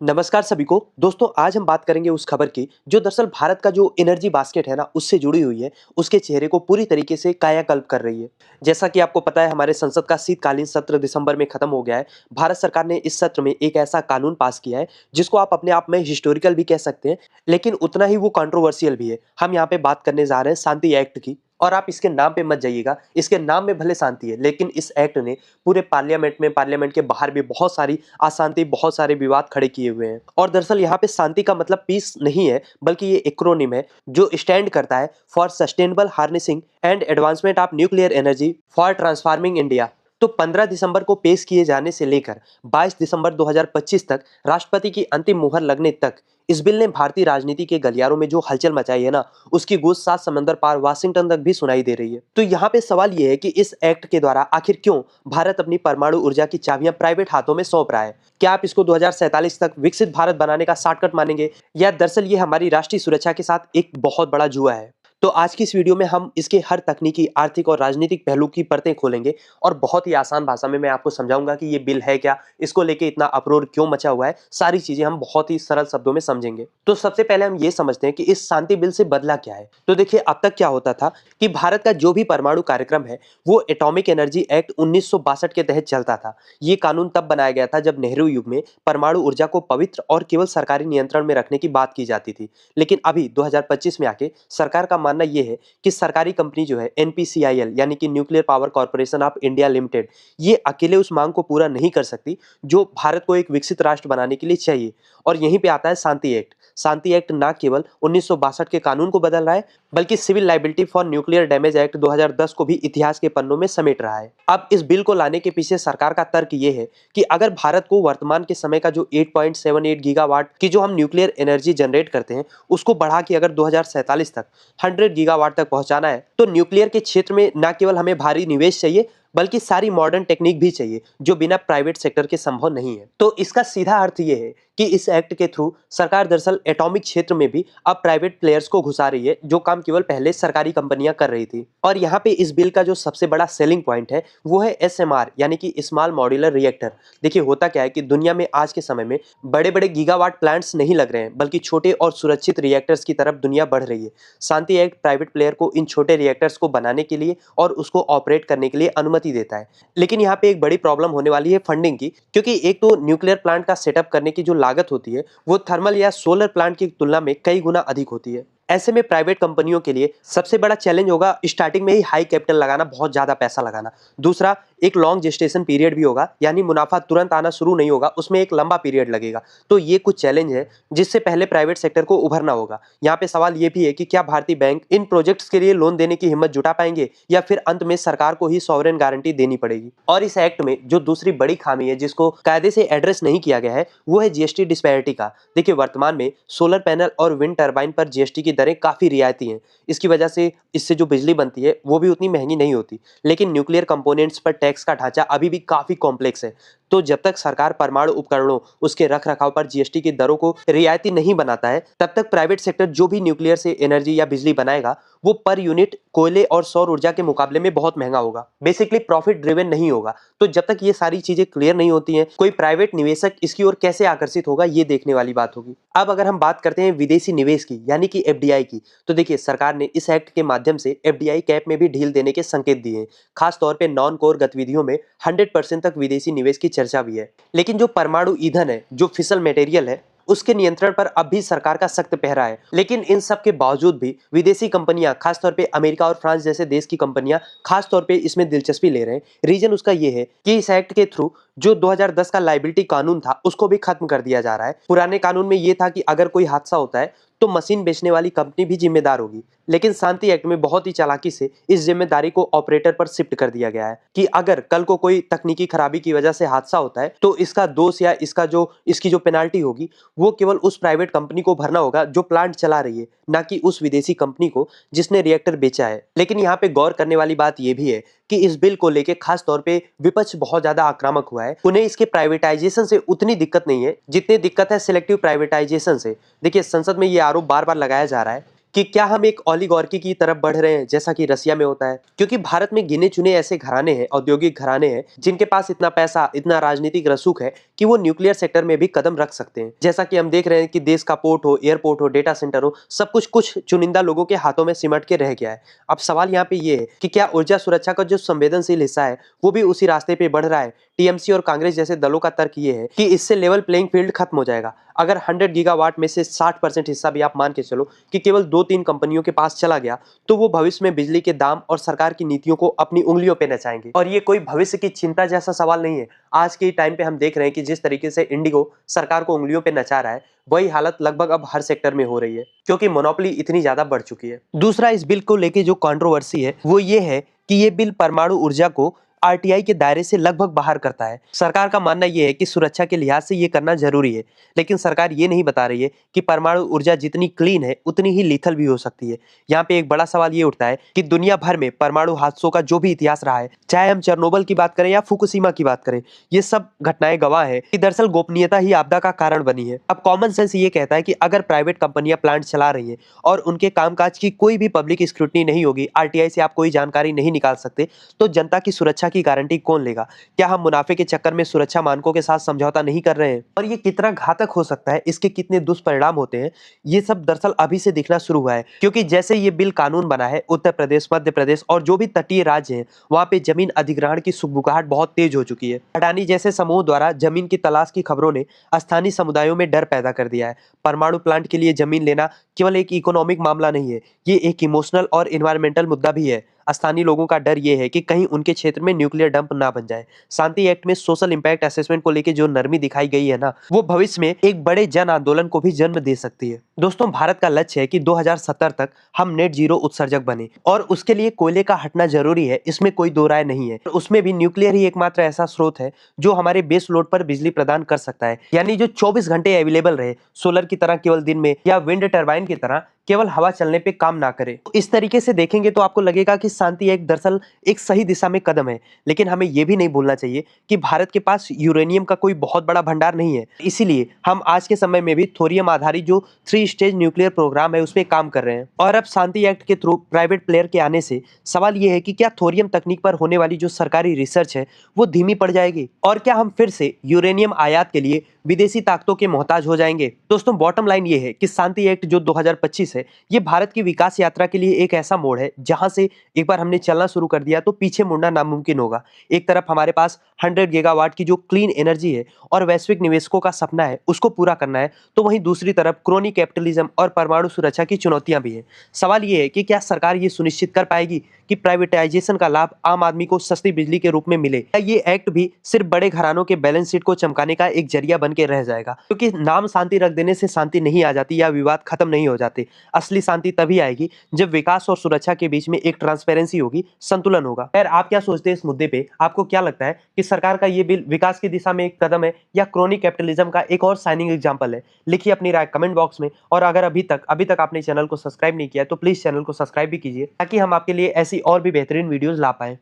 नमस्कार सभी को। दोस्तों, आज हम बात करेंगे उस खबर की जो दरअसल भारत का जो एनर्जी बास्केट है ना, उससे जुड़ी हुई है। उसके चेहरे को पूरी तरीके से कायाकल्प कर रही है। जैसा कि आपको पता है, हमारे संसद का शीतकालीन सत्र दिसंबर में खत्म हो गया है। भारत सरकार ने इस सत्र में एक ऐसा कानून पास किया है जिसको आप अपने आप में हिस्टोरिकल भी कह सकते हैं, लेकिन उतना ही वो कंट्रोवर्शियल भी है। हम यहाँ पे बात करने जा रहे हैं शांति एक्ट की। और आप इसके नाम पे मत जाइएगा, इसके नाम में भले शांति है, लेकिन इस एक्ट ने पूरे पार्लियामेंट में, पार्लियामेंट के बाहर भी बहुत सारी अशांति, बहुत सारे विवाद खड़े किए हुए हैं। और दरअसल यहाँ पे शांति का मतलब पीस नहीं है, बल्कि ये एक्रोनिम है जो स्टैंड करता है for sustainable harnessing and advancement of nuclear energy for transforming India. तो 15 दिसंबर को पेश किए जाने से लेकर 22 दिसंबर 2025 तक, राष्ट्रपति की अंतिम मुहर लगने तक, इस बिल ने भारतीय राजनीति के गलियारों में जो हलचल मचाई है ना, उसकी गूंज 7 समंदर पार वाशिंगटन तक भी सुनाई दे रही है। तो यहाँ पे सवाल ये है कि इस एक्ट के द्वारा आखिर क्यों भारत अपनी परमाणु ऊर्जा की चाबियां प्राइवेट हाथों में सौंप रहा है? क्या आप इसको 2047 तक विकसित भारत बनाने का शॉर्टकट मानेंगे, या दरअसल ये हमारी राष्ट्रीय सुरक्षा के साथ एक बहुत बड़ा जुआ है? तो आज की इस वीडियो में हम इसके हर तकनीकी, आर्थिक और राजनीतिक पहलू की परतें खोलेंगे और बहुत ही आसान भाषा में मैं आपको समझाऊंगा कि ये बिल है क्या, इसको लेके इतना अप्रोर क्यों मचा हुआ है। सारी चीजें हम बहुत ही सरल शब्दों में समझेंगे। तो सबसे पहले हम ये समझते हैं कि इस शांति बिल से बदला क्या है। तो देखिए, अब तक क्या होता था कि भारत का जो भी परमाणु कार्यक्रम है वो एटॉमिक एनर्जी एक्ट 1962 के तहत चलता था। ये कानून तब बनाया गया था जब नेहरू युग में परमाणु ऊर्जा को पवित्र और केवल सरकारी नियंत्रण में रखने की बात की जाती थी। लेकिन अभी 2025 में आके सरकार का मानना यह है कि सरकारी कंपनी जो है एनपीसीआईएल, यानी कि nuclear power corporation of India limited, ये अकेले उस मांग को पूरा नहीं कर सकती जो भारत को एक विकसित राष्ट्र बनाने के लिए चाहिए। और यहीं पे आता है शांति एक्ट। शांति एक्ट ना केवल 1962 के कानून को बदल रहा है, बल्कि civil liability for nuclear damage act 2010 को भी इतिहास के पन्नों में समेट रहा है। अब इस बिल को लाने के पीछे सरकार का तर्क ये है कि अगर भारत को वर्तमान के समय का जो 8.78 गीगावाट की जो हम न्यूक्लियर एनर्जी जनरेट करते हैं, उसको बढ़ा के अगर 2047 तक 100 गीगावाट तक पहुंचाना है, तो न्यूक्लियर के क्षेत्र में न केवल हमें भारी निवेश चाहिए, बल्कि सारी मॉडर्न टेक्निक भी चाहिए जो बिना प्राइवेट सेक्टर के संभव नहीं है। तो इसका सीधा अर्थ ये है कि इस एक्ट के थ्रू सरकार दरअसल एटॉमिक क्षेत्र में भी अब प्राइवेट प्लेयर्स को घुसा रही है, जो काम केवल पहले सरकारी कंपनियां कर रही थी। और यहाँ पे इस बिल का जो सबसे बड़ा सेलिंग पॉइंट है वो है एसएमआर, यानी कि स्मॉल मॉड्यूलर रिएक्टर। देखिए, होता क्या है कि दुनिया में आज के समय में बड़े बड़े गीगावाट प्लांट्स नहीं लग रहे हैं, बल्कि छोटे और सुरक्षित रिएक्टर्स की तरफ दुनिया बढ़ रही है। शांति एक्ट प्राइवेट प्लेयर को इन छोटे रिएक्टर्स को बनाने के लिए और उसको ऑपरेट करने के लिए अनुमति देता है। लेकिन यहाँ पे एक बड़ी प्रॉब्लम होने वाली है फंडिंग की, क्योंकि एक तो न्यूक्लियर प्लांट का सेटअप करने की जो लागत होती है वो थर्मल या सोलर प्लांट की तुलना में कई गुना अधिक होती है। ऐसे में प्राइवेट कंपनियों के लिए सबसे बड़ा चैलेंज होगा स्टार्टिंग में ही हाई कैपिटल लगाना, बहुत ज्यादा पैसा लगाना। दूसरा, एक लॉन्ग जेस्टेशन पीरियड भी होगा, यानी मुनाफा तुरंत आना शुरू नहीं होगा, उसमें एक लंबा पीरियड लगेगा। तो ये कुछ चैलेंज है जिससे पहले प्राइवेट सेक्टर को उभरना होगा। यहाँ पे सवाल ये भी है कि क्या भारतीय बैंक इन प्रोजेक्ट्स के लिए लोन देने की हिम्मत जुटा पाएंगे, या फिर अंत में सरकार को ही सॉवरेन गारंटी देनी पड़ेगी। और इस एक्ट में जो दूसरी बड़ी खामी है जिसको कायदे से एड्रेस नहीं किया गया है वो है जीएसटी डिस्पैरिटी का। देखिए, वर्तमान में सोलर पैनल और विंड टर्बाइन पर जीएसटी की दरें काफी रियायती हैं। इसकी वजह से इससे जो बिजली बनती है वो भी उतनी महंगी नहीं होती। लेकिन न्यूक्लियर कंपोनेंट्स पर टैक्स का ढांचा अभी भी काफी कॉम्प्लेक्स है। तो जब तक सरकार परमाणु उपकरणों, उसके रख रखाव पर जीएसटी की दरों को रियायती नहीं बनाता है, तब तक प्राइवेट सेक्टर जो भी न्यूक्लियर से एनर्जी या बिजली बनाएगा वो पर यूनिट कोयले और सौर ऊर्जा के मुकाबले में बहुत महंगा होगा। बेसिकली प्रॉफिट ड्रिवन नहीं होगा। तो जब तक ये सारी चीजें क्लियर नहीं होती हैं, कोई प्राइवेट निवेशक इसकी ओर कैसे आकर्षित होगा, ये देखने वाली बात होगी। अब अगर हम बात करते हैं विदेशी निवेश की, यानी कि एफडीआई की, तो देखिए, सरकार ने इस एक्ट के माध्यम से एफडीआई कैप में भी ढील देने के संकेत दिए हैं। खास तौर पे नॉन कोर गतिविधियों में 100% तक विदेशी निवेश की चर्चा भी है। लेकिन जो परमाणु ईंधन है, जो फिसल मटेरियल है, उसके नियंत्रण पर अब भी सरकार का सख्त पहरा है। लेकिन इन सब के बावजूद भी विदेशी कंपनियां, खासतौर पे अमेरिका और फ्रांस जैसे देश की कंपनियां खासतौर पे इसमें दिलचस्पी ले रहे हैं। रीजन उसका ये है कि इस एक्ट के थ्रू जो 2010 का लाइबिलिटी कानून था उसको भी खत्म कर दिया जा रहा है। पुराने कानून में ये था कि अगर कोई हादसा होता है तो मशीन बेचने वाली कंपनी भी जिम्मेदार होगी। लेकिन शांति एक्ट में बहुत ही चालाकी से इस जिम्मेदारी को ऑपरेटर पर शिफ्ट कर दिया गया है कि अगर कल को कोई तकनीकी खराबी की वजह से हादसा होता है तो इसका दोष या इसकी जो पेनाल्टी होगी वो केवल उस प्राइवेट कंपनी को भरना होगा जो प्लांट चला रही है, ना कि उस विदेशी कंपनी को जिसने रिएक्टर बेचा है। लेकिन यहाँ पे गौर करने वाली बात यह भी है कि इस बिल को लेके खास तौर पे विपक्ष बहुत ज्यादा आक्रामक हुआ है। उन्हें इसके प्राइवेटाइजेशन से उतनी दिक्कत नहीं है जितनी दिक्कत है सिलेक्टिव प्राइवेटाइजेशन से। देखिए, संसद में ये आरोप बार बार लगाया जा रहा है कि क्या हम एक ओलिगार्की की तरफ बढ़ रहे हैं जैसा कि रसिया में होता है? क्योंकि भारत में गिने चुने ऐसे घराने हैं, औद्योगिक घराने हैं, जिनके पास इतना पैसा, इतना राजनीतिक रसूख है कि वो न्यूक्लियर सेक्टर में भी कदम रख सकते हैं। जैसा कि हम देख रहे हैं कि देश का पोर्ट हो, एयरपोर्ट हो, डेटा सेंटर हो, सब कुछ चुनिंदा लोगों के हाथों में सिमट के रह गया है। अब सवाल यहाँ पे ये है कि क्या ऊर्जा सुरक्षा का जो संवेदनशील हिस्सा है वो भी उसी रास्ते पे बढ़ रहा है? टीएमसी और कांग्रेस जैसे दलों का तर्क ये है कि इससे लेवल प्लेइंग फील्ड खत्म हो जाएगा। अगर 100 गीगावाट में से 60% हिस्सा भी आप मान के चलो कि केवल 2-3 कंपनियों के पास चला गया, तो वो भविष्य में बिजली के दाम और सरकार की नीतियों को अपनी उंगलियों पे नचाएंगे। और ये कोई भविष्य की चिंता जैसा सवाल नहीं है। आज के टाइम पे हम देख रहे हैं कि जिस तरीके से इंडिगो सरकार को उंगलियों पे नचा रहा है, वही हालत लगभग अब हर सेक्टर में हो रही है, क्योंकि मोनोपोली इतनी ज्यादा बढ़ चुकी है। दूसरा इस बिल को लेके जो कंट्रोवर्सी है वो ये है कि ये बिल परमाणु ऊर्जा को आरटीआई के दायरे से लगभग बाहर करता है। सरकार का मानना यह है कि सुरक्षा के लिहाज से ये करना जरूरी है, लेकिन सरकार ये नहीं बता रही है कि परमाणु ऊर्जा जितनी क्लीन है उतनी ही लीथल भी हो सकती है। यहाँ पे एक बड़ा सवाल ये उठता है कि दुनिया भर में परमाणु हादसों का जो भी इतिहास रहा है, चाहे हम चेरनोबिल की बात करें या फुकुशिमा की बात करें, ये सब घटनाएं गवाह है कि दरअसल गोपनीयता ही आपदा का कारण बनी है। अब कॉमन सेंस ये कहता है कि अगर प्राइवेट कंपनियां प्लांट चला रही हैं और उनके कामकाज की कोई भी पब्लिक स्क्रूटनी नहीं होगी, आरटीआई से आप कोई जानकारी नहीं निकाल सकते, तो जनता की सुरक्षा की गारंटी कौन लेगा? क्या हम मुनाफे के चक्कर में सुरक्षा मानकों के साथ समझौता नहीं कर रहे हैं? और ये कितना घातक हो सकता है, इसके कितने दुष्परिणाम होते हैं, ये सब दरअसल अभी से दिखना शुरू हुआ है। क्योंकि जैसे ये बिल कानून बना है, उत्तर प्रदेश, मध्य प्रदेश और जो भी तटीय राज्य हैं, वहां पे जमीन अधिग्रहण की सुगबुगाहट बहुत तेज हो चुकी है। अडानी जैसे समूह द्वारा जमीन की तलाश की खबरों ने स्थानीय समुदायों में डर पैदा कर दिया है। परमाणु प्लांट के लिए जमीन लेना केवल एक इकोनॉमिक मामला नहीं है, ये एक इमोशनल और इन्वायरमेंटल मुद्दा भी है। स्थानीय लोगों का डर ये है कि कहीं उनके क्षेत्र में न्यूक्लियर डंप ना बन जाए। शांति एक्ट में सोशल इंपैक्ट असेसमेंट को लेकर जो नरमी दिखाई गई है ना, वो भविष्य में एक बड़े जन आंदोलन को भी जन्म दे सकती है। दोस्तों, भारत का लक्ष्य है कि 2070 तक हम नेट जीरो उत्सर्जक बने, और उसके लिए कोयले का हटना जरूरी है, इसमें कोई दो राय नहीं है। उसमें भी न्यूक्लियर ही एकमात्र ऐसा स्रोत है जो हमारे बेस लोड पर बिजली प्रदान कर सकता है, यानी जो 24 घंटे अवेलेबल रहे, सोलर की तरह केवल दिन में या विंड टरबाइन की तरह केवल हवा चलने पे काम ना करे। इस तरीके से देखेंगे तो आपको लगेगा कि शांति एक दरअसल एक सही दिशा में कदम है, लेकिन हमें यह भी नहीं भूलना चाहिए कि भारत के पास यूरेनियम का कोई बहुत बड़ा भंडार नहीं है। इसीलिए हम आज के समय में भी थोरियम आधारित जो 3 स्टेज न्यूक्लियर प्रोग्राम है उस पर काम कर रहे हैं। और अब शांति एक्ट के थ्रू प्राइवेट प्लेयर के आने से सवाल यह है कि क्या थोरियम तकनीक पर होने वाली जो सरकारी रिसर्च है वो धीमी पड़ जाएगी, और क्या हम फिर से यूरेनियम आयात के लिए विदेशी ताकतों के मोहताज हो जाएंगे? दोस्तों, बॉटम लाइन ये है कि शांति एक्ट जो 2025 है, ये भारत की विकास यात्रा के लिए एक ऐसा मोड़ है जहां से एक बार हमने चलना शुरू कर दिया तो पीछे मुड़ना नामुमकिन होगा। एक तरफ हमारे पास 100 गीगावाट की जो क्लीन एनर्जी है और वैश्विक निवेशकों का सपना है उसको पूरा करना है, तो वहीं दूसरी तरफ क्रोनी कैपिटलिज्म और परमाणु सुरक्षा की चुनौतियां भी हैं। सवाल ये है कि क्या सरकार ये सुनिश्चित कर पाएगी कि प्राइवेटाइजेशन का लाभ आम आदमी को सस्ती बिजली के रूप में मिले, या ये एक्ट भी सिर्फ बड़े घरानों के बैलेंस शीट को चमकाने का एक जरिया बन के रह जाएगा? क्योंकि नाम शांति रख देने से शांति नहीं आ जाती या विवाद खत्म नहीं हो जाते। असली शांति तभी आएगी जब विकास और सुरक्षा के बीच में एक ट्रांसपेरेंसी होगी, संतुलन होगा। खैर, आप क्या सोचते हैं इस मुद्दे पे? आपको क्या लगता है कि सरकार का ये बिल विकास की दिशा में एक कदम है या क्रोनी कैपिटलिज्म का एक और शाइनिंग एग्जांपल है? लिखिए अपनी राय कमेंट बॉक्स में। और अगर अभी तक आपने चैनल को सब्सक्राइब नहीं किया तो प्लीज चैनल को सब्सक्राइब भी कीजिए, ताकि हम आपके लिए ऐसी और भी बेहतरीन वीडियोस ला पाए।